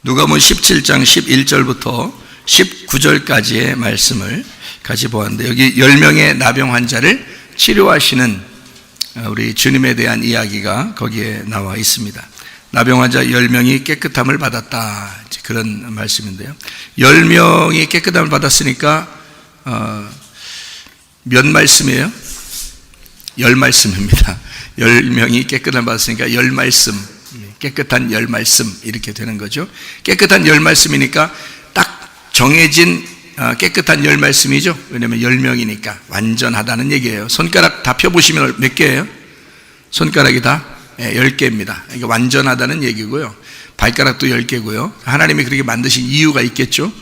누가복음 17장 11절부터 19절까지의 말씀을 같이 보았는데, 여기 10명의 나병 환자를 치료하시는 우리 주님에 대한 이야기가 거기에 나와 있습니다. 나병 환자 10명이 깨끗함을 받았다, 그런 말씀인데요. 10명이 깨끗함을 받았으니까 몇 말씀이에요? 10말씀입니다. 10명이 깨끗함을 받았으니까 10말씀, 깨끗한 10말씀 이렇게 되는 거죠. 깨끗한 10말씀이니까 딱 정해진 깨끗한 10말씀이죠. 왜냐하면 10명이니까 완전하다는 얘기예요. 손가락 다 펴보시면 몇 개예요? 손가락이 다 10개입니다. 이게 완전하다는 얘기고요. 발가락도 10개고요. 하나님이 그렇게 만드신 이유가 있겠죠.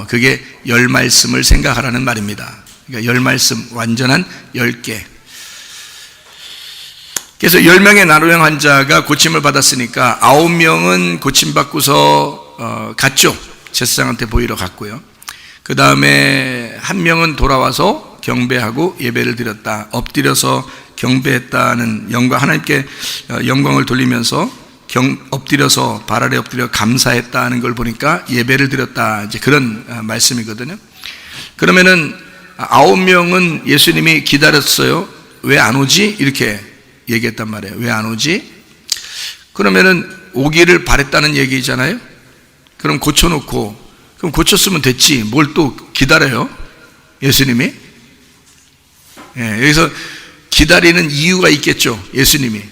그게 10말씀을 생각하라는 말입니다. 그러니까 10말씀, 완전한 10개. 그래서 10명의 나병 환자가 고침을 받았으니까 9명은 고침받고서 갔죠. 제사장한테 보이러 갔고요. 그 다음에 1명은 돌아와서 경배하고 예배를 드렸다. 엎드려서 경배했다는 영광, 하나님께 영광을 돌리면서 엎드려서 발 아래 엎드려 감사했다는 걸 보니까 예배를 드렸다, 이제 그런 말씀이거든요. 그러면은 9명은 예수님이 기다렸어요. 왜 안 오지? 이렇게 얘기했단 말이에요. 왜 안 오지? 그러면은 오기를 바랬다는 얘기잖아요. 그럼 고쳐놓고, 그럼 고쳤으면 됐지, 뭘 또 기다려요? 예수님이? 여기서 기다리는 이유가 있겠죠, 예수님이.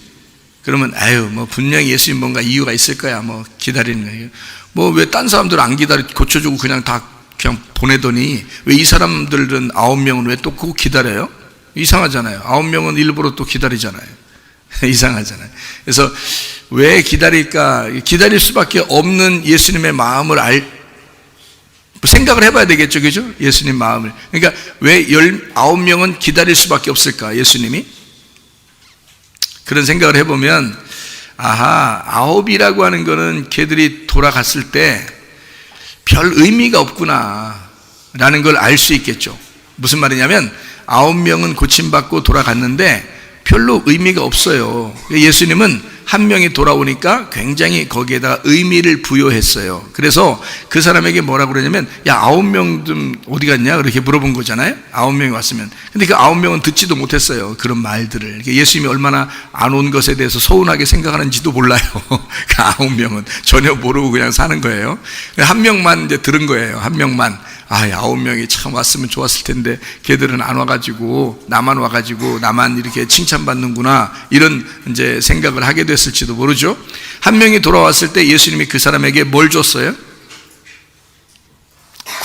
그러면 뭐 분명히 예수님 뭔가 이유가 있을 거야, 뭐 기다리는 거예요. 뭐 왜 딴 사람들 안 기다려 고쳐주고 그냥 보내더니 왜 이 사람들은 9명은 왜 또 꼭 기다려요? 이상하잖아요. 9명은 일부러 또 기다리잖아요. 이상하잖아요. 그래서 왜 기다릴까? 기다릴 수밖에 없는 예수님의 마음을 생각을 해봐야 되겠죠, 그죠? 예수님 마음을. 그러니까 왜 19명은 기다릴 수밖에 없을까, 예수님이? 그런 생각을 해보면, 9이라고 하는 거는 걔들이 돌아갔을 때 별 의미가 없구나 라는 걸 알 수 있겠죠. 무슨 말이냐면 9명은 고침받고 돌아갔는데 별로 의미가 없어요. 예수님은 1명이 돌아오니까 굉장히 거기에다가 의미를 부여했어요. 그래서 그 사람에게 뭐라고 그러냐면, 야, 9명 좀 어디 갔냐? 그렇게 물어본 거잖아요. 9명이 왔으면. 근데 그 9명은 듣지도 못했어요, 그런 말들을. 예수님이 얼마나 안 온 것에 대해서 서운하게 생각하는지도 몰라요. 그 9명은 전혀 모르고 그냥 사는 거예요. 1명만 이제 들은 거예요. 1명만. 9명이 참 왔으면 좋았을 텐데 걔들은 안 와가지고 나만 이렇게 칭찬받는구나, 이런 이제 생각을 하게 됐을지도 모르죠. 1명이 돌아왔을 때 예수님이 그 사람에게 뭘 줬어요?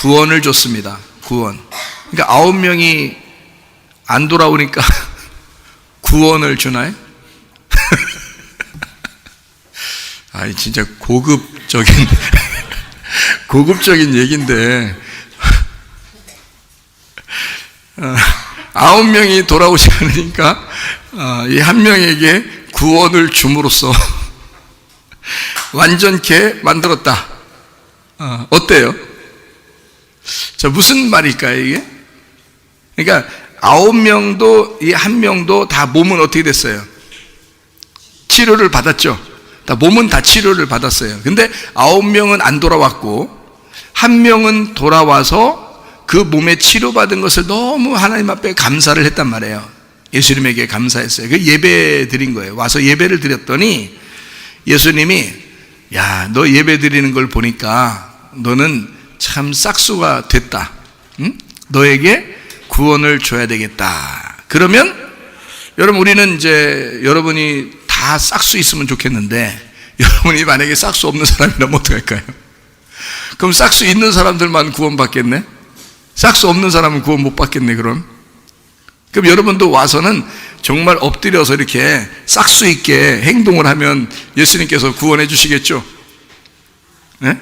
구원을 줬습니다. 구원. 그러니까 9명이 안 돌아오니까 구원을 주나요? 진짜 고급적인 얘기인데 9명이 돌아오지 않으니까 이 1명에게 구원을 줌으로써 완전케 만들었다. 어때요? 자, 무슨 말일까요, 이게? 그러니까 9명도 이 1명도 다 몸은 어떻게 됐어요? 치료를 받았죠. 다 몸은 다 치료를 받았어요. 근데 9명은 안 돌아왔고 1명은 돌아와서 그 몸에 치료받은 것을 너무 하나님 앞에 감사를 했단 말이에요. 예수님에게 감사했어요. 그 예배 드린 거예요. 와서 예배를 드렸더니 예수님이, 야, 너 예배 드리는 걸 보니까 너는 참 싹수가 됐다. 응? 너에게 구원을 줘야 되겠다. 그러면 여러분, 우리는 이제 여러분이 다 싹수 있으면 좋겠는데, 여러분이 만약에 싹수 없는 사람이라면 어떡할까요? 그럼 싹수 있는 사람들만 구원 받겠네? 싹수 없는 사람은 구원 못 받겠네, 그럼 여러분도 와서는 정말 엎드려서 이렇게 싹수 있게 행동을 하면 예수님께서 구원해 주시겠죠? 네?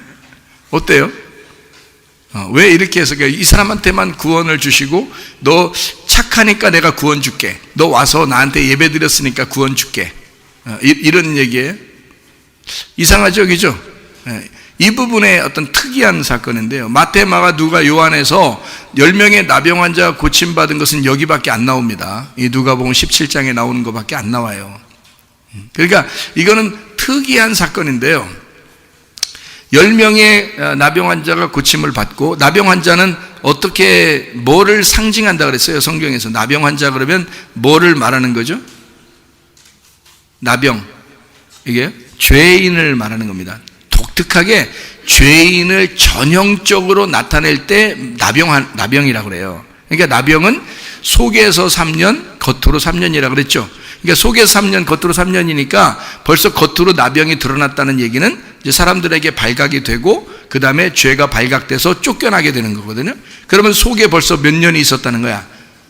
어때요? 왜 이렇게 해서 이 사람한테만 구원을 주시고, 너 착하니까 내가 구원 줄게, 너 와서 나한테 예배 드렸으니까 구원 줄게, 이런 얘기예요? 이상하죠, 그죠? 이 부분의 어떤 특이한 사건인데요. 마태, 마가, 누가, 요한에서 10명의 나병 환자가 고침받은 것은 여기밖에 안 나옵니다. 이 누가복음 17장에 나오는 것밖에 안 나와요. 그러니까 이거는 특이한 사건인데요. 10명의 나병 환자가 고침을 받고, 나병 환자는 어떻게 뭐를 상징한다 그랬어요? 성경에서 나병 환자 그러면 뭐를 말하는 거죠? 나병, 이게 죄인을 말하는 겁니다. 독특하게 죄인을 전형적으로 나타낼 때 나병이라고 그래요. 그러니까 나병은 속에서 3년, 겉으로 3년이라고 그랬죠. 그러니까 속에서 3년, 겉으로 3년이니까 벌써 겉으로 나병이 드러났다는 얘기는 이제 사람들에게 발각이 되고 그 다음에 죄가 발각돼서 쫓겨나게 되는 거거든요. 그러면 속에 벌써 몇 년이 있었다는 거야.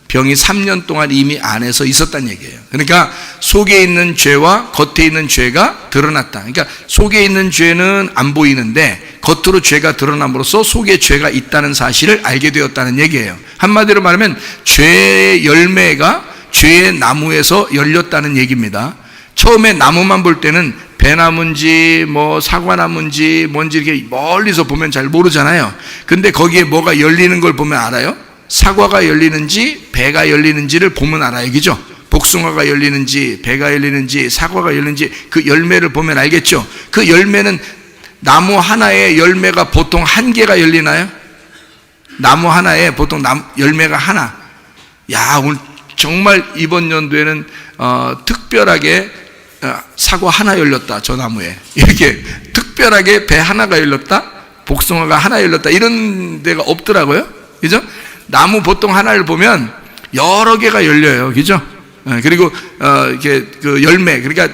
병이 3년 동안 이미 안에서 있었다는 얘기예요. 그러니까 속에 있는 죄와 겉에 있는 죄가 드러났다. 그러니까 속에 있는 죄는 안 보이는데 겉으로 죄가 드러남으로써 속에 죄가 있다는 사실을 알게 되었다는 얘기예요. 한마디로 말하면 죄의 열매가 죄의 나무에서 열렸다는 얘기입니다. 처음에 나무만 볼 때는 배나무인지 뭐 사과나무인지 뭔지 이렇게 멀리서 보면 잘 모르잖아요. 근데 거기에 뭐가 열리는 걸 보면 알아요. 사과가 열리는지 배가 열리는지를 보면 알아요. 그죠? 복숭아가 열리는지 배가 열리는지 사과가 열리는지 그 열매를 보면 알겠죠? 그 열매는 나무 하나에 열매가 보통 한 개가 열리나요? 나무 하나에 보통 열매가 하나. 야, 오늘 정말 이번 연도에는 특별하게 사과 하나 열렸다, 저 나무에. 이렇게 특별하게 배 하나가 열렸다, 복숭아가 하나 열렸다, 이런 데가 없더라고요. 그죠? 나무 보통 하나를 보면 여러 개가 열려요. 그죠? 그리고 이렇게 그 열매, 그러니까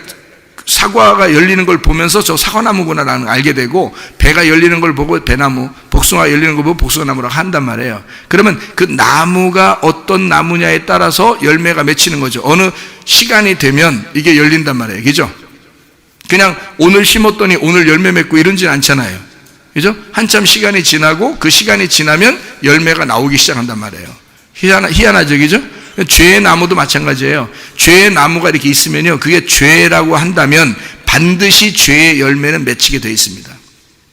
사과가 열리는 걸 보면서 저 사과나무구나라는 걸 알게 되고, 배가 열리는 걸 보고 배나무, 복숭아 열리는 걸 보고 복숭아나무라고 한단 말이에요. 그러면 그 나무가 어떤 나무냐에 따라서 열매가 맺히는 거죠. 어느 시간이 되면 이게 열린단 말이에요. 그죠? 그냥 오늘 심었더니 오늘 열매 맺고 이러진 않잖아요. 그죠? 한참 시간이 지나고 그 시간이 지나면 열매가 나오기 시작한단 말이에요. 희한하죠, 그죠? 죄의 나무도 마찬가지예요. 죄의 나무가 이렇게 있으면요, 그게 죄라고 한다면 반드시 죄의 열매는 맺히게 되어 있습니다.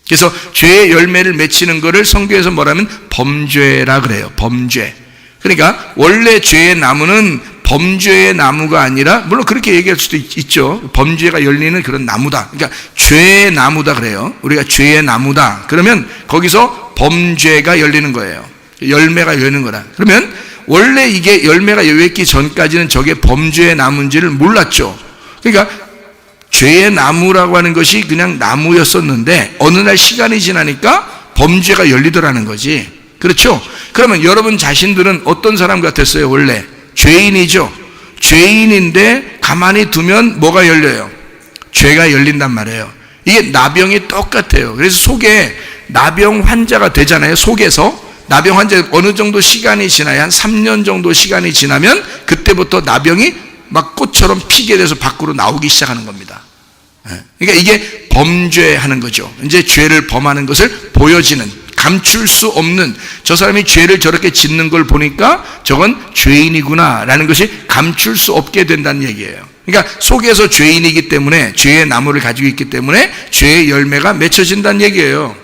그래서 죄의 열매를 맺히는 것을 성경에서 뭐라면 범죄라 그래요. 범죄. 그러니까 원래 죄의 나무는 범죄의 나무가 아니라, 물론 그렇게 얘기할 수도 있죠. 범죄가 열리는 그런 나무다. 그러니까 죄의 나무다 그래요. 우리가 죄의 나무다. 그러면 거기서 범죄가 열리는 거예요. 열매가 열리는 거라. 그러면 원래 이게 열매가 열렸기 전까지는 저게 범죄의 나무인지를 몰랐죠. 그러니까 죄의 나무라고 하는 것이 그냥 나무였었는데 어느 날 시간이 지나니까 범죄가 열리더라는 거지. 그렇죠? 그러면 여러분 자신들은 어떤 사람 같았어요? 원래 죄인이죠. 죄인인데 가만히 두면 뭐가 열려요? 죄가 열린단 말이에요. 이게 나병이 똑같아요. 그래서 속에 나병 환자가 되잖아요. 속에서 나병 환자 어느 정도 시간이 지나야 한 3년 정도 시간이 지나면 그때부터 나병이 막 꽃처럼 피게 돼서 밖으로 나오기 시작하는 겁니다. 그러니까 이게 범죄하는 거죠. 이제 죄를 범하는 것을 보여지는, 감출 수 없는, 저 사람이 죄를 저렇게 짓는 걸 보니까 저건 죄인이구나 라는 것이 감출 수 없게 된다는 얘기예요. 그러니까 속에서 죄인이기 때문에, 죄의 나무를 가지고 있기 때문에 죄의 열매가 맺혀진다는 얘기예요.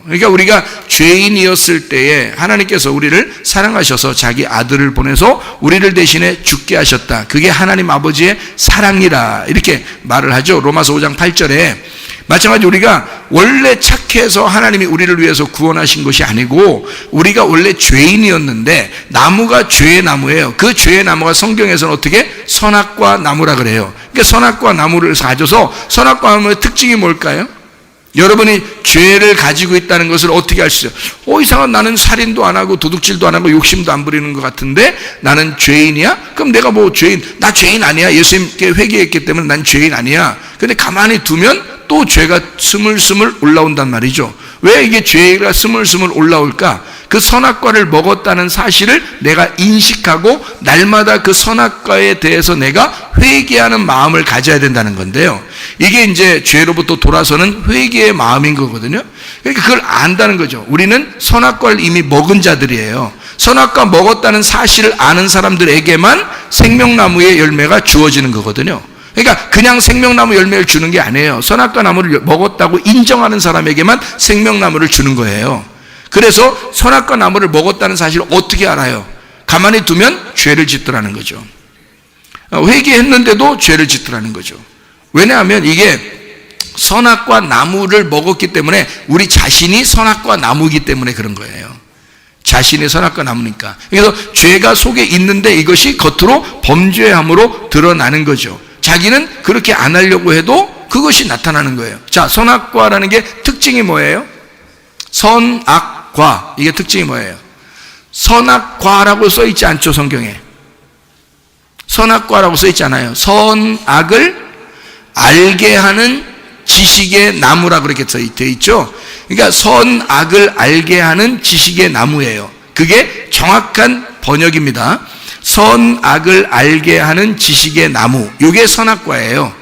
그러니까 우리가 죄인이었을 때에 하나님께서 우리를 사랑하셔서 자기 아들을 보내서 우리를 대신에 죽게 하셨다. 그게 하나님 아버지의 사랑이라, 이렇게 말을 하죠. 로마서 5장 8절에. 마찬가지로 우리가 원래 착해서 하나님이 우리를 위해서 구원하신 것이 아니고, 우리가 원래 죄인이었는데 나무가 죄의 나무예요. 그 죄의 나무가 성경에서는 어떻게? 선악과 나무라 그래요. 그러니까 선악과 나무를 가져서, 선악과 나무의 특징이 뭘까요? 여러분이 죄를 가지고 있다는 것을 어떻게 알 수 있어요? 이상한, 나는 살인도 안 하고 도둑질도 안 하고 욕심도 안 부리는 것 같은데 나는 죄인이야? 그럼 내가 뭐 나 죄인 아니야. 예수님께 회개했기 때문에 난 죄인 아니야. 근데 가만히 두면 또 죄가 스물스물 올라온단 말이죠. 왜 이게 죄가 스물스물 올라올까? 그 선악과를 먹었다는 사실을 내가 인식하고 날마다 그 선악과에 대해서 내가 회개하는 마음을 가져야 된다는 건데요. 이게 이제 죄로부터 돌아서는 회개의 마음인 거거든요. 그러니까 그걸 안다는 거죠. 우리는 선악과를 이미 먹은 자들이에요. 선악과 먹었다는 사실을 아는 사람들에게만 생명나무의 열매가 주어지는 거거든요. 그러니까 그냥 생명나무 열매를 주는 게 아니에요. 선악과 나무를 먹었다고 인정하는 사람에게만 생명나무를 주는 거예요. 그래서 선악과 나무를 먹었다는 사실을 어떻게 알아요? 가만히 두면 죄를 짓더라는 거죠. 회개했는데도 죄를 짓더라는 거죠. 왜냐하면 이게 선악과 나무를 먹었기 때문에 우리 자신이 선악과 나무이기 때문에 그런 거예요. 자신이 선악과 나무니까. 그래서 죄가 속에 있는데 이것이 겉으로 범죄함으로 드러나는 거죠. 자기는 그렇게 안 하려고 해도 그것이 나타나는 거예요. 자, 선악과라는 게 특징이 뭐예요? 선악과, 이게 특징이 뭐예요? 선악과라고 써있지 않죠, 성경에. 선악과라고 써있지 않아요. 선악을 알게 하는 지식의 나무라 그렇게 되어 있죠. 그러니까 선악을 알게 하는 지식의 나무예요. 그게 정확한 번역입니다. 선악을 알게 하는 지식의 나무, 이게 선악과예요.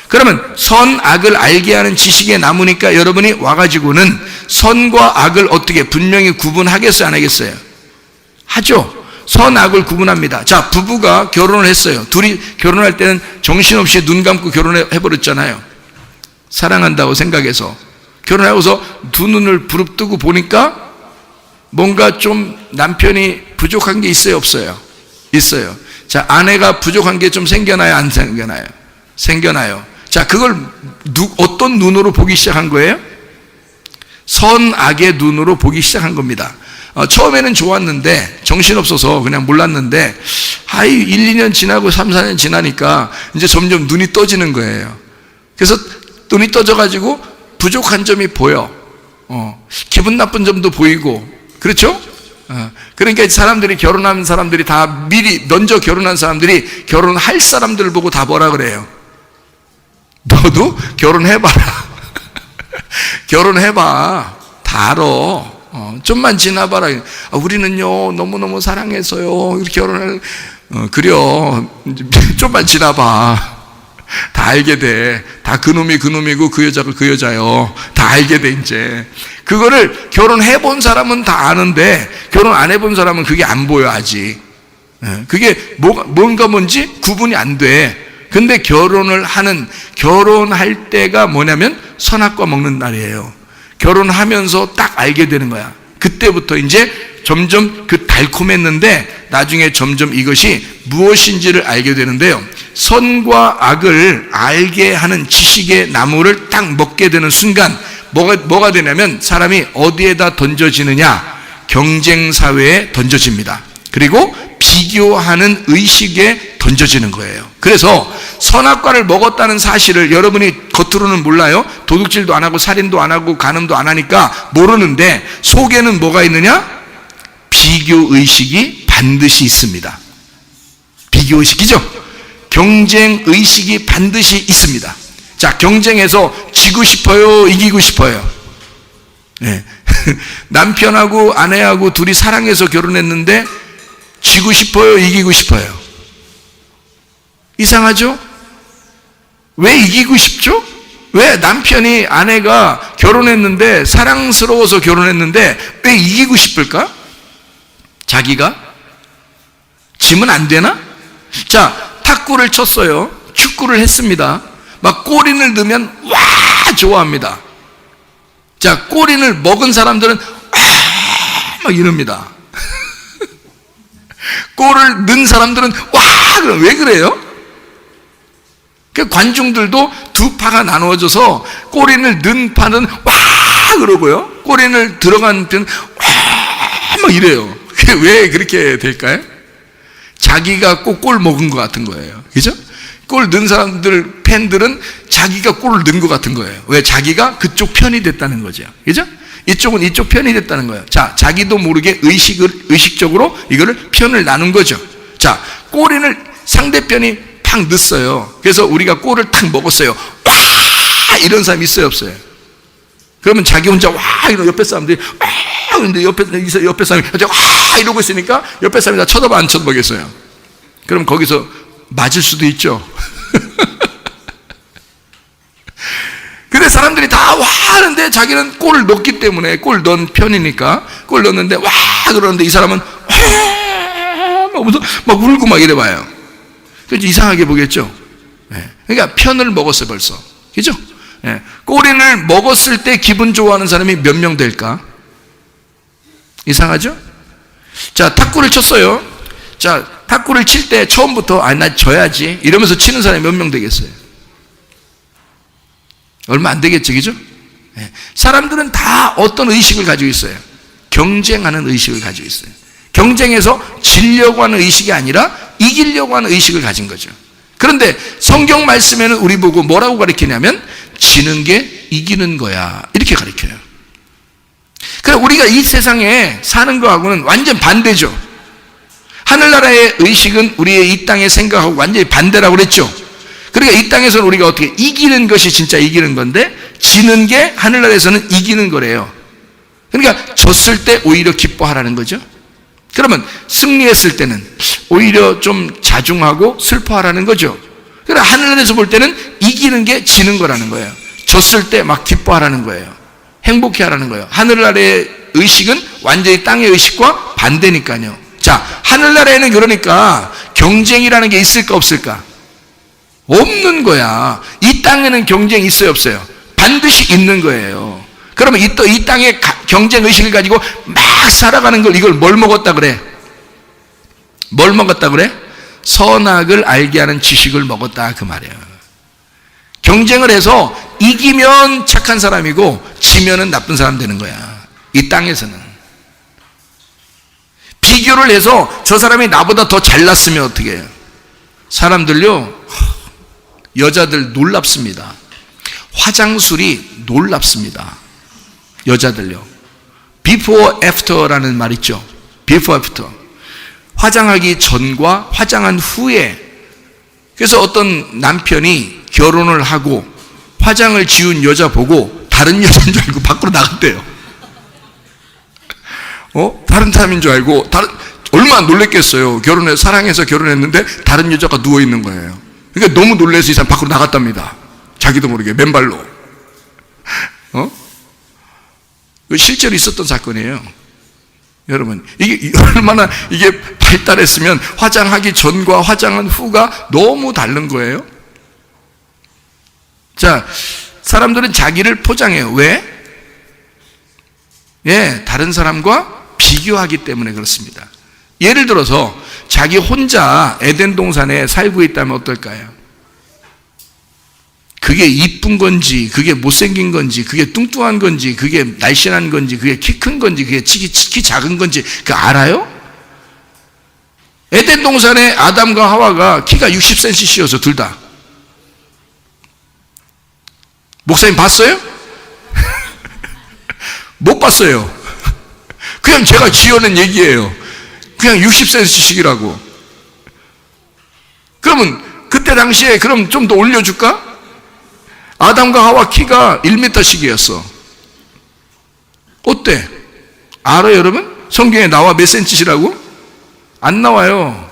그러면 선악을 알게 하는 지식의 나무니까 여러분이 와가지고는 선과 악을 어떻게 분명히 구분하겠어요, 안 하겠어요? 하죠. 선악을 구분합니다. 자, 부부가 결혼을 했어요. 둘이 결혼할 때는 정신없이 눈 감고 결혼해버렸잖아요. 사랑한다고 생각해서. 결혼하고서 두 눈을 부릅뜨고 보니까 뭔가 좀 남편이 부족한 게 있어요, 없어요? 있어요. 자, 아내가 부족한 게 좀 생겨나요, 안 생겨나요? 생겨나요. 자, 그걸 어떤 눈으로 보기 시작한 거예요? 선악의 눈으로 보기 시작한 겁니다. 처음에는 좋았는데 정신없어서 그냥 몰랐는데 1, 2년 지나고 3, 4년 지나니까 이제 점점 눈이 떠지는 거예요. 그래서 눈이 떠져가지고 부족한 점이 보여. 기분 나쁜 점도 보이고, 그렇죠? 그러니까 사람들이, 결혼한 사람들이 다 미리 먼저 결혼한 사람들이 결혼할 사람들을 보고 다 뭐라 그래요? 너도 결혼해봐라. 결혼해봐. 다 알아. 좀만 지나봐라. 우리는요 너무너무 사랑해서요 이렇게 결혼을 그려. 좀만 지나봐. 다 알게 돼. 다 그놈이 그놈이고 그 여자가 그 여자요. 다 알게 돼. 이제 그거를 결혼해본 사람은 다 아는데 결혼 안 해본 사람은 그게 안 보여 아직. 그게 뭔지 구분이 안 돼. 근데 결혼할 때가 뭐냐면 선악과 먹는 날이에요. 결혼하면서 딱 알게 되는 거야. 그때부터 이제 점점 그 달콤했는데 나중에 점점 이것이 무엇인지를 알게 되는데요. 선과 악을 알게 하는 지식의 나무를 딱 먹게 되는 순간 뭐가 되냐면 사람이 어디에다 던져지느냐? 경쟁사회에 던져집니다. 그리고 비교하는 의식에 던져지는 거예요. 그래서 선악과를 먹었다는 사실을 여러분이 겉으로는 몰라요. 도둑질도 안 하고 살인도 안 하고 간음도 안 하니까 모르는데 속에는 뭐가 있느냐? 비교의식이 반드시 있습니다. 비교의식이죠? 경쟁의식이 반드시 있습니다. 자, 경쟁에서 지고 싶어요? 이기고 싶어요? 네. 남편하고 아내하고 둘이 사랑해서 결혼했는데 지고 싶어요? 이기고 싶어요? 이상하죠? 왜 이기고 싶죠? 왜 남편이 아내가 결혼했는데 사랑스러워서 결혼했는데 왜 이기고 싶을까? 자기가? 지면 안 되나? 자, 탁구를 쳤어요. 축구를 했습니다. 막 골인을 넣으면 와 좋아합니다. 자, 골인을 먹은 사람들은 와 막 이럽니다. 골을 넣은 사람들은 와 그럼 왜 그래요? 관중들도 두 파가 나누어져서 골인을 넣은 파는 와 그러고요, 골인을 들어간 편은 와 막 이래요. 왜 그렇게 될까요? 자기가 꼭 골 먹은 것 같은 거예요. 그죠? 골 넣은 사람들, 팬들은 자기가 골을 넣은 것 같은 거예요. 왜? 자기가 그쪽 편이 됐다는 거죠. 그죠? 이쪽은 이쪽 편이 됐다는 거예요. 자, 자기도 모르게 의식적으로 이거를 편을 나눈 거죠. 자, 골인을 상대편이 팍 넣었어요. 그래서 우리가 골을 탁 먹었어요. 와! 이런 사람이 있어요, 없어요? 그러면 자기 혼자 와! 이러고 옆에 사람들이 와! 근데 옆에 사람이 와! 이러고 있으니까 옆에 사람이 다 쳐다봐, 안 쳐다보겠어요? 그럼 거기서 맞을 수도 있죠. 근데 사람들이 다 와! 하는데 자기는 골을 넣기 때문에, 골 넣은 편이니까 골 넣었는데 와! 그러는데 이 사람은 와! 막 울고 막 이래 봐요. 그래서 이상하게 보겠죠. 그러니까 편을 먹었어요 벌써. 그죠? 꼬리를 먹었을 때 기분 좋아하는 사람이 몇 명 될까? 이상하죠? 자, 탁구를 쳤어요. 자, 탁구를 칠 때 처음부터 나 져야지 이러면서 치는 사람이 몇 명 되겠어요? 얼마 안 되겠죠, 그죠? 예. 사람들은 다 어떤 의식을 가지고 있어요? 경쟁하는 의식을 가지고 있어요. 경쟁해서 지려고 하는 의식이 아니라 이기려고 하는 의식을 가진 거죠. 그런데 성경 말씀에는 우리 보고 뭐라고 가르치냐면 지는 게 이기는 거야, 이렇게 가르쳐요. 그래서 우리가 이 세상에 사는 거하고는 완전 반대죠. 하늘나라의 의식은 우리의 이 땅의 생각하고 완전히 반대라고 그랬죠. 그러니까 이 땅에서는 우리가 어떻게 이기는 것이 진짜 이기는 건데, 지는 게 하늘나라에서는 이기는 거래요. 그러니까 졌을 때 오히려 기뻐하라는 거죠. 그러면 승리했을 때는 오히려 좀 자중하고 슬퍼하라는 거죠. 그러나 하늘나라에서 볼 때는 이기는 게 지는 거라는 거예요. 졌을 때 막 기뻐하라는 거예요. 행복해하라는 거예요. 하늘나라의 의식은 완전히 땅의 의식과 반대니까요. 자, 하늘나라에는 그러니까 경쟁이라는 게 있을까 없을까? 없는 거야. 이 땅에는 경쟁이 있어요 없어요? 반드시 있는 거예요. 그러면 이 땅의 경쟁 의식을 가지고 막 살아가는 걸, 이걸 뭘 먹었다 그래? 뭘 먹었다 그래? 선악을 알게 하는 지식을 먹었다, 그 말이에요. 경쟁을 해서 이기면 착한 사람이고 지면은 나쁜 사람 되는 거야, 이 땅에서는. 비교를 해서 저 사람이 나보다 더 잘났으면 어떻게 해요? 사람들요, 여자들 놀랍습니다. 화장술이 놀랍습니다. 여자들요. before after라는 말 있죠. before after. 화장하기 전과 화장한 후에. 그래서 어떤 남편이 결혼을 하고 화장을 지운 여자 보고 다른 여자인 줄 알고 밖으로 나갔대요. 다른 사람인 줄 알고, 얼마나 놀랬겠어요. 사랑해서 결혼했는데 다른 여자가 누워있는 거예요. 그러니까 너무 놀라서 이 사람 밖으로 나갔답니다. 자기도 모르게 맨발로. 실제로 있었던 사건이에요. 여러분, 이게 얼마나 이게 발달했으면 화장하기 전과 화장한 후가 너무 다른 거예요. 자, 사람들은 자기를 포장해요. 왜? 예, 다른 사람과 비교하기 때문에 그렇습니다. 예를 들어서 자기 혼자 에덴 동산에 살고 있다면 어떨까요? 그게 이쁜 건지, 그게 못생긴 건지, 그게 뚱뚱한 건지, 그게 날씬한 건지, 그게 키 큰 건지, 그게 키 작은 건지, 그거 알아요? 에덴 동산에 아담과 하와가 키가 60cm였어, 둘 다. 목사님 봤어요? 못 봤어요. 그냥 제가 지어낸 얘기예요. 그냥 60cm씩이라고. 그러면 그때 당시에 그럼 좀 더 올려줄까? 아담과 하와 키가 1m씩이었어. 어때? 알아요, 여러분? 성경에 나와 몇 센치시라고? 안 나와요.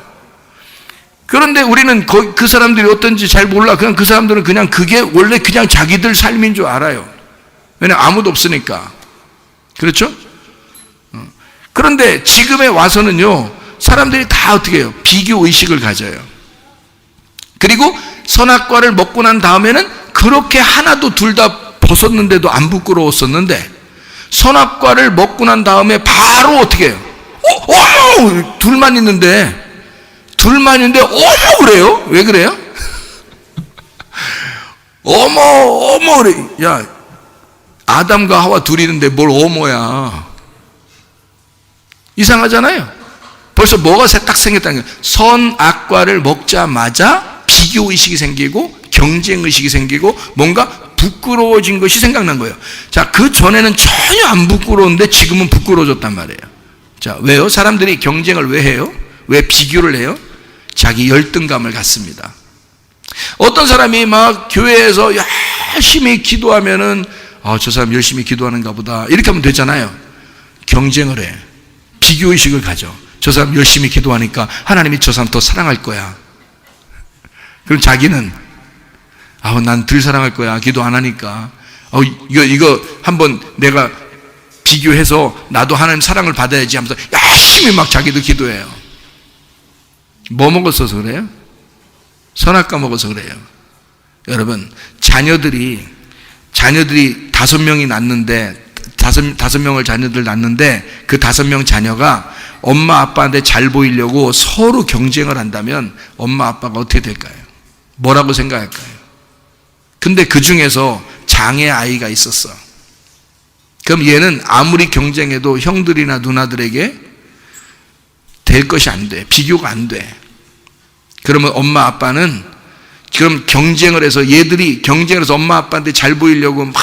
그런데 우리는 그 사람들이 어떤지 잘 몰라. 그냥 그 사람들은 그냥 그게 원래 그냥 자기들 삶인 줄 알아요. 왜냐면 아무도 없으니까. 그렇죠? 그런데 지금에 와서는요, 사람들이 다 어떻게 해요? 비교 의식을 가져요. 그리고 선악과를 먹고 난 다음에는 그렇게 하나도 둘 다 벗었는데도 안 부끄러웠었는데, 선악과를 먹고 난 다음에 바로 어떻게 해요? 둘만 있는데 어머 그래요? 왜 그래요? 어머 그래. 야, 아담과 하와 둘이 있는데 뭘 어머야. 이상하잖아요. 벌써 뭐가 딱 생겼다는 거예요. 선악과를 먹자마자 비교의식이 생기고 경쟁의식이 생기고 뭔가 부끄러워진 것이 생각난 거예요. 자, 그 전에는 전혀 안 부끄러운데 지금은 부끄러워졌단 말이에요. 자, 왜요? 사람들이 경쟁을 왜 해요? 왜 비교를 해요? 자기 열등감을 갖습니다. 어떤 사람이 막 교회에서 열심히 기도하면은 저 사람 열심히 기도하는가 보다 이렇게 하면 되잖아요. 경쟁을 해. 비교의식을 가져. 저 사람 열심히 기도하니까 하나님이 저 사람 더 사랑할 거야. 그럼 자기는 난 덜 사랑할 거야. 기도 안 하니까. 이거 한번 내가 비교해서 나도 하나님 사랑을 받아야지 하면서 열심히 막 자기도 기도해요. 뭐 먹었어서 그래요? 선악과 먹어서 그래요. 여러분, 자녀들이 5명이 낳는데, 5명을 자녀들 낳는데 그 5명 자녀가 엄마 아빠한테 잘 보이려고 서로 경쟁을 한다면 엄마 아빠가 어떻게 될까요? 뭐라고 생각할까요? 근데 그 중에서 장애 아이가 있었어. 그럼 얘는 아무리 경쟁해도 형들이나 누나들에게 될 것이 안 돼. 비교가 안 돼. 그러면 엄마 아빠는 그럼 경쟁을 해서 얘들이 경쟁을 해서 엄마 아빠한테 잘 보이려고 막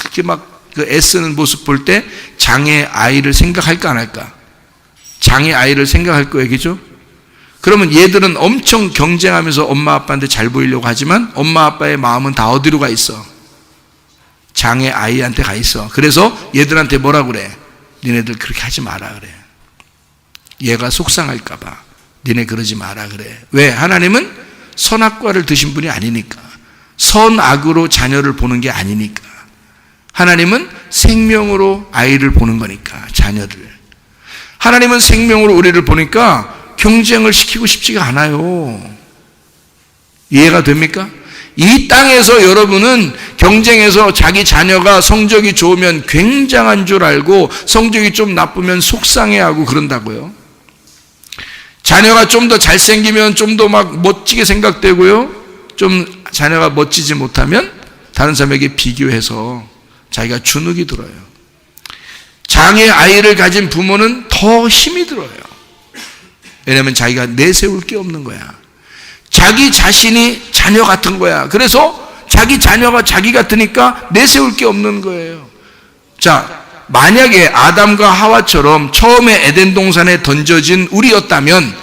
이렇게 막 그 애쓰는 모습 볼 때 장애 아이를 생각할까 안 할까? 장애 아이를 생각할 거예요, 그죠? 그러면 얘들은 엄청 경쟁하면서 엄마 아빠한테 잘 보이려고 하지만 엄마 아빠의 마음은 다 어디로 가 있어? 장애 아이한테 가 있어. 그래서 얘들한테 뭐라 그래? 니네들 그렇게 하지 마라 그래. 얘가 속상할까 봐 니네 그러지 마라 그래. 왜? 하나님은 선악과를 드신 분이 아니니까. 선악으로 자녀를 보는 게 아니니까. 하나님은 생명으로 아이를 보는 거니까, 자녀를. 하나님은 생명으로 우리를 보니까 경쟁을 시키고 싶지가 않아요. 이해가 됩니까? 이 땅에서 여러분은 경쟁해서 자기 자녀가 성적이 좋으면 굉장한 줄 알고 성적이 좀 나쁘면 속상해하고 그런다고요. 자녀가 좀 더 잘생기면 좀 더 막 멋지게 생각되고요. 좀 자녀가 멋지지 못하면 다른 사람에게 비교해서 자기가 주눅이 들어요. 장애 아이를 가진 부모는 더 힘이 들어요. 왜냐하면 자기가 내세울 게 없는 거야. 자기 자신이 자녀 같은 거야. 그래서 자기 자녀가 자기 같으니까 내세울 게 없는 거예요. 자, 만약에 아담과 하와처럼 처음에 에덴 동산에 던져진 우리였다면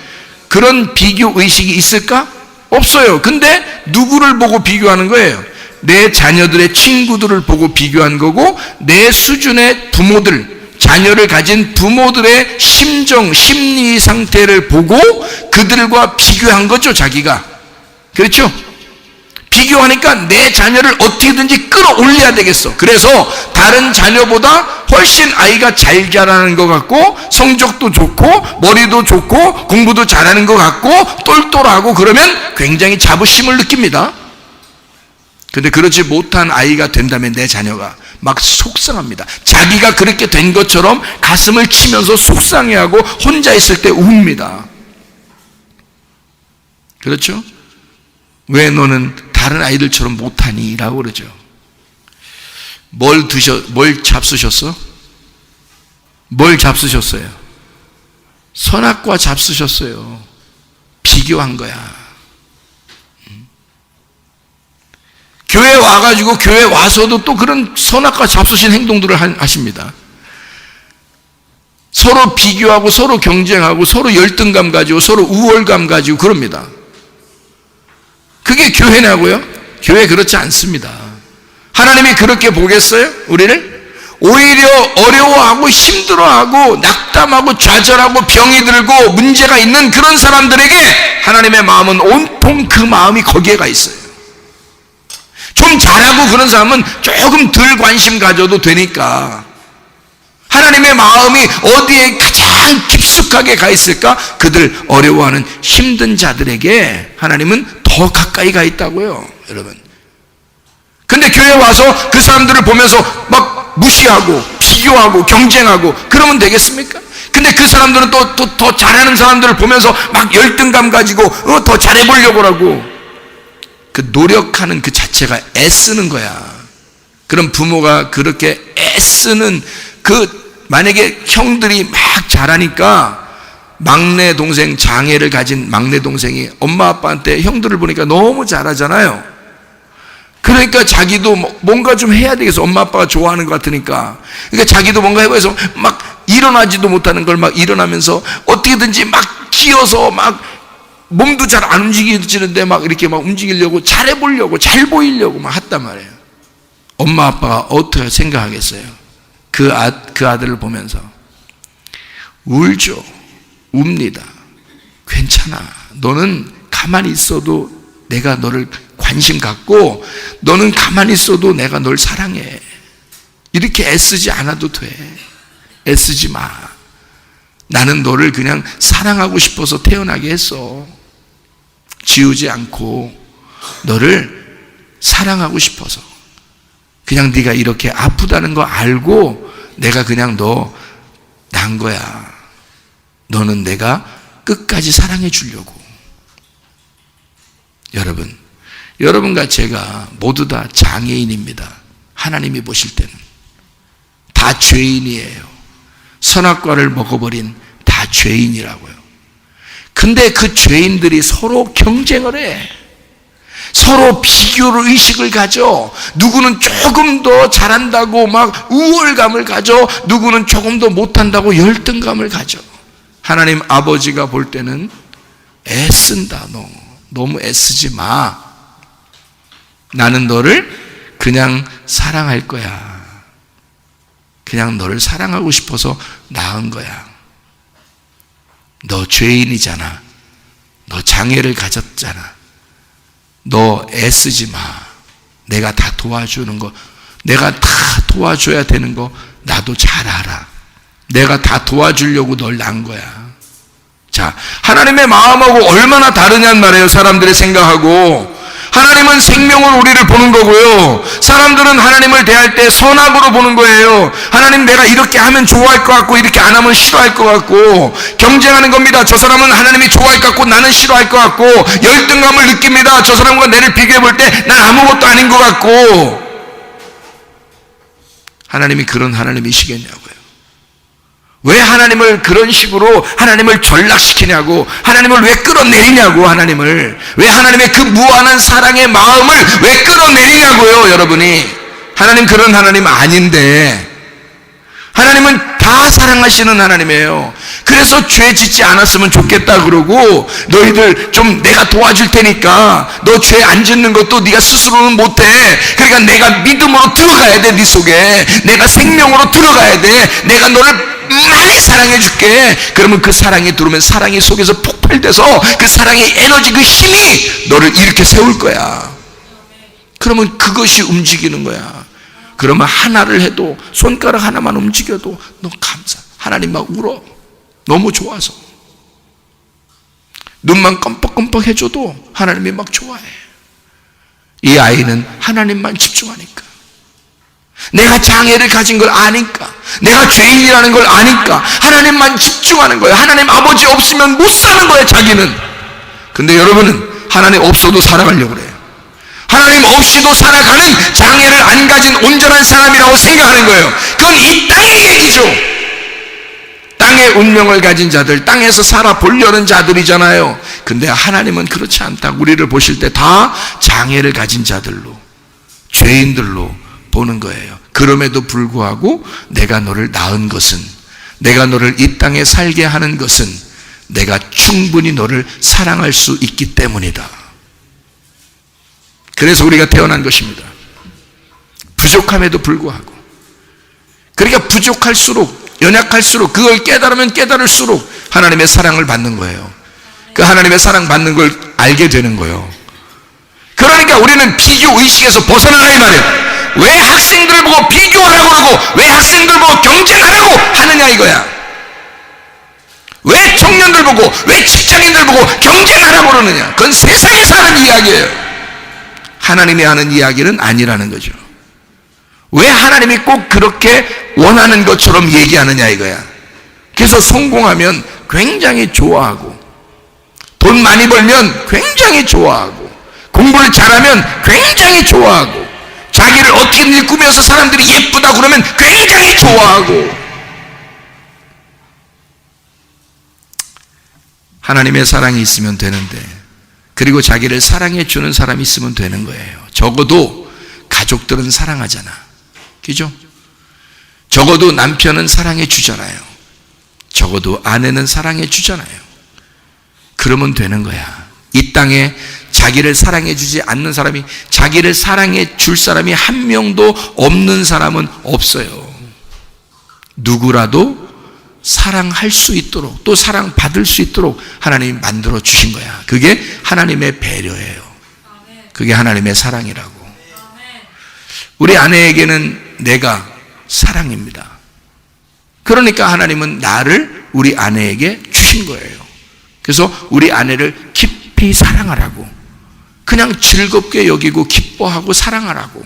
그런 비교 의식이 있을까? 없어요. 근데 누구를 보고 비교하는 거예요? 내 자녀들의 친구들을 보고 비교한 거고, 내 수준의 부모들, 자녀를 가진 부모들의 심정, 심리 상태를 보고 그들과 비교한 거죠, 자기가. 그렇죠? 비교하니까 내 자녀를 어떻게든지 끌어올려야 되겠어. 그래서 다른 자녀보다 훨씬 아이가 잘 자라는 것 같고, 성적도 좋고, 머리도 좋고, 공부도 잘하는 것 같고, 똘똘하고 그러면 굉장히 자부심을 느낍니다. 근데 그렇지 못한 아이가 된다면 내 자녀가 막 속상합니다. 자기가 그렇게 된 것처럼 가슴을 치면서 속상해하고 혼자 있을 때 웁니다. 그렇죠? 왜 너는 다른 아이들처럼 못하니? 라고 그러죠. 뭘 잡수셨어? 뭘 잡수셨어요? 선악과 잡수셨어요. 비교한 거야. 교회 와가지고 교회 와서도 또 그런 선악과 잡수신 행동들을 하십니다. 서로 비교하고 서로 경쟁하고 서로 열등감 가지고 서로 우월감 가지고 그럽니다. 그게 교회냐고요? 교회 그렇지 않습니다. 하나님이 그렇게 보겠어요? 우리를? 오히려 어려워하고 힘들어하고 낙담하고 좌절하고 병이 들고 문제가 있는 그런 사람들에게 하나님의 마음은 온통 그 마음이 거기에 가 있어요. 좀 잘하고 그런 사람은 조금 덜 관심 가져도 되니까. 하나님의 마음이 어디에 가장 깊숙하게 가 있을까? 그들 어려워하는 힘든 자들에게 하나님은 더 가까이 가 있다고요, 여러분. 근데 교회 와서 그 사람들을 보면서 막 무시하고 비교하고 경쟁하고 그러면 되겠습니까? 근데 그 사람들은 또 더 잘하는 사람들을 보면서 막 열등감 가지고 더 잘해보려고 하고, 그 노력하는 그 자체가 애쓰는 거야. 그럼 부모가 그렇게 애쓰는 만약에 형들이 막 잘하니까 막내 동생, 장애를 가진 막내 동생이 엄마 아빠한테 형들을 보니까 너무 잘하잖아요. 그러니까 자기도 뭔가 좀 해야 되겠어. 엄마 아빠가 좋아하는 것 같으니까. 그러니까 자기도 뭔가 해봐서 막 일어나지도 못하는 걸 막 일어나면서 어떻게든지 막 기어서 막 몸도 잘 안 움직이지는데 막 이렇게 막 움직이려고 잘해보려고 잘 보이려고 막 했단 말이에요. 엄마 아빠가 어떻게 생각하겠어요? 그 아들을 보면서 울죠. 웁니다. 괜찮아. 너는 가만히 있어도 내가 너를 관심 갖고, 너는 가만히 있어도 내가 널 사랑해. 이렇게 애쓰지 않아도 돼. 애쓰지 마. 나는 너를 그냥 사랑하고 싶어서 태어나게 했어. 지우지 않고 너를 사랑하고 싶어서. 그냥 네가 이렇게 아프다는 거 알고 내가 그냥 너 난 거야. 너는 내가 끝까지 사랑해 주려고. 여러분, 여러분과 제가 모두 다 장애인입니다. 하나님이 보실 때는 다 죄인이에요. 선악과를 먹어버린 다 죄인이라고요. 근데 그 죄인들이 서로 경쟁을 해. 서로 비교를 의식을 가져. 누구는 조금 더 잘한다고 막 우월감을 가져. 누구는 조금 더 못한다고 열등감을 가져. 하나님 아버지가 볼 때는 애쓴다. 너 너무 애쓰지 마. 나는 너를 그냥 사랑할 거야. 그냥 너를 사랑하고 싶어서 낳은 거야. 너 죄인이잖아. 너 장애를 가졌잖아. 너 애쓰지 마. 내가 다 도와주는 거, 내가 다 도와줘야 되는 거 나도 잘 알아. 내가 다 도와주려고 널 낳은 거야. 자, 하나님의 마음하고 얼마나 다르냔 말이에요. 사람들의 생각하고. 하나님은 생명으로 우리를 보는 거고요. 사람들은 하나님을 대할 때 선악으로 보는 거예요. 하나님, 내가 이렇게 하면 좋아할 것 같고 이렇게 안 하면 싫어할 것 같고 경쟁하는 겁니다. 저 사람은 하나님이 좋아할 것 같고 나는 싫어할 것 같고 열등감을 느낍니다. 저 사람과 나를 비교해 볼 때 난 아무것도 아닌 것 같고. 하나님이 그런 하나님이시겠냐고요. 왜 하나님을 그런 식으로 하나님을 전락시키냐고, 하나님을 왜 끌어내리냐고, 하나님을 왜, 하나님의 그 무한한 사랑의 마음을 왜 끌어내리냐고요. 여러분이 하나님 그런 하나님 아닌데, 하나님은 다 사랑하시는 하나님이에요. 그래서 죄 짓지 않았으면 좋겠다 그러고, 너희들 좀 내가 도와줄 테니까 너 죄 안 짓는 것도 네가 스스로는 못해. 그러니까 내가 믿음으로 들어가야 돼. 네 속에 내가 생명으로 들어가야 돼. 내가 너를 많이 사랑해 줄게. 그러면 그 사랑이 들어오면 사랑이 속에서 폭발돼서 그 사랑의 에너지, 그 힘이 너를 일으켜 세울 거야. 그러면 그것이 움직이는 거야. 그러면 하나를 해도, 손가락 하나만 움직여도 너 감사. 하나님 막 울어. 너무 좋아서. 눈만 껌뻑껌뻑 해줘도 하나님이 막 좋아해. 이 아이는 하나님만 집중하니까, 내가 장애를 가진 걸 아니까, 내가 죄인이라는 걸 아니까 하나님만 집중하는 거예요. 하나님 아버지 없으면 못 사는 거예요, 자기는. 근데 여러분은 하나님 없어도 살아가려고 그래요. 하나님 없이도 살아가는 장애를 안 가진 온전한 사람이라고 생각하는 거예요. 그건 이 땅의 얘기죠. 땅의 운명을 가진 자들, 땅에서 살아보려는 자들이잖아요. 근데 하나님은 그렇지 않다. 우리를 보실 때 다 장애를 가진 자들로, 죄인들로 보는 거예요. 그럼에도 불구하고 내가 너를 낳은 것은, 내가 너를 이 땅에 살게 하는 것은 내가 충분히 너를 사랑할 수 있기 때문이다. 그래서 우리가 태어난 것입니다. 부족함에도 불구하고. 그러니까 부족할수록, 연약할수록, 그걸 깨달으면 깨달을수록 하나님의 사랑을 받는 거예요. 그 하나님의 사랑 받는 걸 알게 되는 거예요. 그러니까 우리는 비교 의식에서 벗어나라 이 말이에요. 왜 학생들 보고 비교하라고 그러고 왜 학생들 보고 경쟁하라고 하느냐 이거야. 왜 청년들 보고, 왜 직장인들 보고 경쟁하라고 그러느냐. 그건 세상에서 하는 이야기예요. 하나님이 하는 이야기는 아니라는 거죠. 왜 하나님이 꼭 그렇게 원하는 것처럼 얘기하느냐 이거야. 그래서 성공하면 굉장히 좋아하고, 돈 많이 벌면 굉장히 좋아하고, 공부를 잘하면 굉장히 좋아하고, 자기를 어떻게 꾸며서 사람들이 예쁘다 그러면 굉장히 좋아하고. 하나님의 사랑이 있으면 되는데, 그리고 자기를 사랑해 주는 사람이 있으면 되는 거예요. 적어도 가족들은 사랑하잖아. 그죠? 적어도 남편은 사랑해 주잖아요. 적어도 아내는 사랑해 주잖아요. 그러면 되는 거야. 이 땅에 자기를 사랑해 주지 않는 사람이, 자기를 사랑해 줄 사람이 한 명도 없는 사람은 없어요. 누구라도 사랑할 수 있도록, 또 사랑받을 수 있도록 하나님이 만들어 주신 거야. 그게 하나님의 배려예요. 그게 하나님의 사랑이라고. 우리 아내에게는 내가 사랑입니다. 그러니까 하나님은 나를 우리 아내에게 주신 거예요. 그래서 우리 아내를 깊이 사랑하라고, 그냥 즐겁게 여기고 기뻐하고 사랑하라고.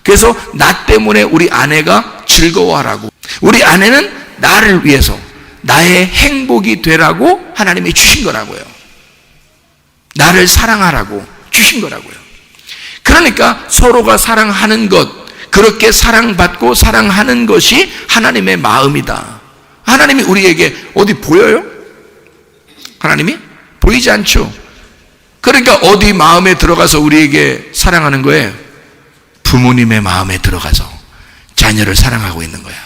그래서 나 때문에 우리 아내가 즐거워하라고, 우리 아내는 나를 위해서 나의 행복이 되라고 하나님이 주신 거라고요. 나를 사랑하라고 주신 거라고요. 그러니까 서로가 사랑하는 것, 그렇게 사랑받고 사랑하는 것이 하나님의 마음이다. 하나님이 우리에게 어디 보여요? 하나님이 보이지 않죠. 그러니까 어디 마음에 들어가서 우리에게 사랑하는 거예요? 부모님의 마음에 들어가서 자녀를 사랑하고 있는 거야.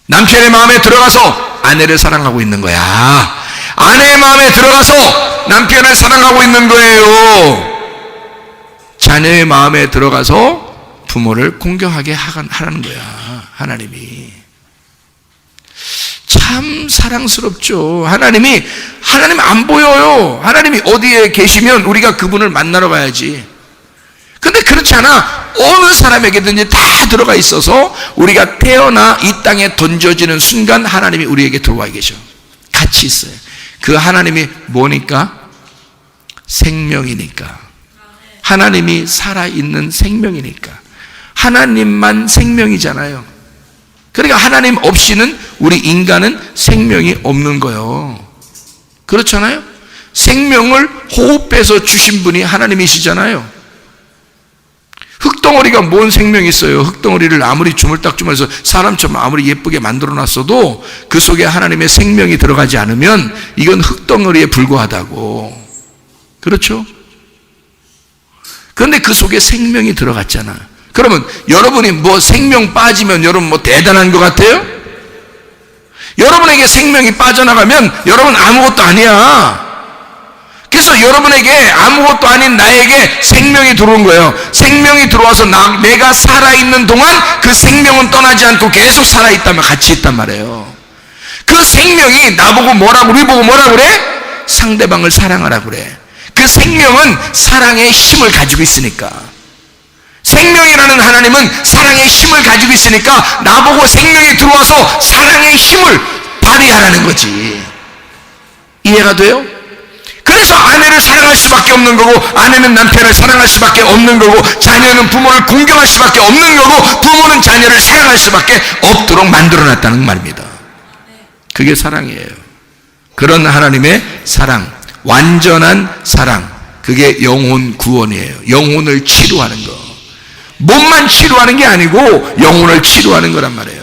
남편의 마음에 들어가서 아내를 사랑하고 있는 거야. 아내의 마음에 들어가서 남편을 사랑하고 있는 거예요. 자녀의 마음에 들어가서 부모를 공경하게 하라는 거야. 하나님이 참 사랑스럽죠. 하나님 안 보여요. 하나님이 어디에 계시면 우리가 그분을 만나러 가야지. 근데 그렇지 않아. 어느 사람에게든지 다 들어가 있어서 우리가 태어나 이 땅에 던져지는 순간 하나님이 우리에게 들어와 계셔. 같이 있어요. 그 하나님이 뭐니까? 생명이니까. 하나님이 살아있는 생명이니까. 하나님만 생명이잖아요. 그러니까 하나님 없이는 우리 인간은 생명이 없는 거예요. 그렇잖아요? 생명을 호흡해서 주신 분이 하나님이시잖아요. 흙덩어리가 뭔 생명이 있어요? 흙덩어리를 아무리 주물딱주물해서 사람처럼 아무리 예쁘게 만들어놨어도 그 속에 하나님의 생명이 들어가지 않으면 이건 흙덩어리에 불과하다고. 그렇죠? 그런데 그 속에 생명이 들어갔잖아. 그러면 여러분이 뭐 생명 빠지면 여러분 뭐 대단한 것 같아요? 여러분에게 생명이 빠져나가면 여러분 아무것도 아니야. 그래서 여러분에게 아무것도 아닌 나에게 생명이 들어온 거예요. 생명이 들어와서 내가 살아있는 동안 그 생명은 떠나지 않고 계속 살아있다면 같이 있단 말이에요. 그 생명이 나보고 뭐라고, 우리 보고 뭐라고 그래? 상대방을 사랑하라고 그래. 그 생명은 사랑의 힘을 가지고 있으니까. 생명이라는 하나님은 사랑의 힘을 가지고 있으니까 나보고 생명이 들어와서 사랑의 힘을 발휘하라는 거지. 이해가 돼요? 그래서 아내를 사랑할 수밖에 없는 거고, 아내는 남편을 사랑할 수밖에 없는 거고, 자녀는 부모를 공경할 수밖에 없는 거고, 부모는 자녀를 사랑할 수밖에 없도록 만들어놨다는 말입니다. 그게 사랑이에요. 그런 하나님의 사랑, 완전한 사랑, 그게 영혼 구원이에요. 영혼을 치료하는 거. 몸만 치료하는 게 아니고 영혼을 치료하는 거란 말이에요.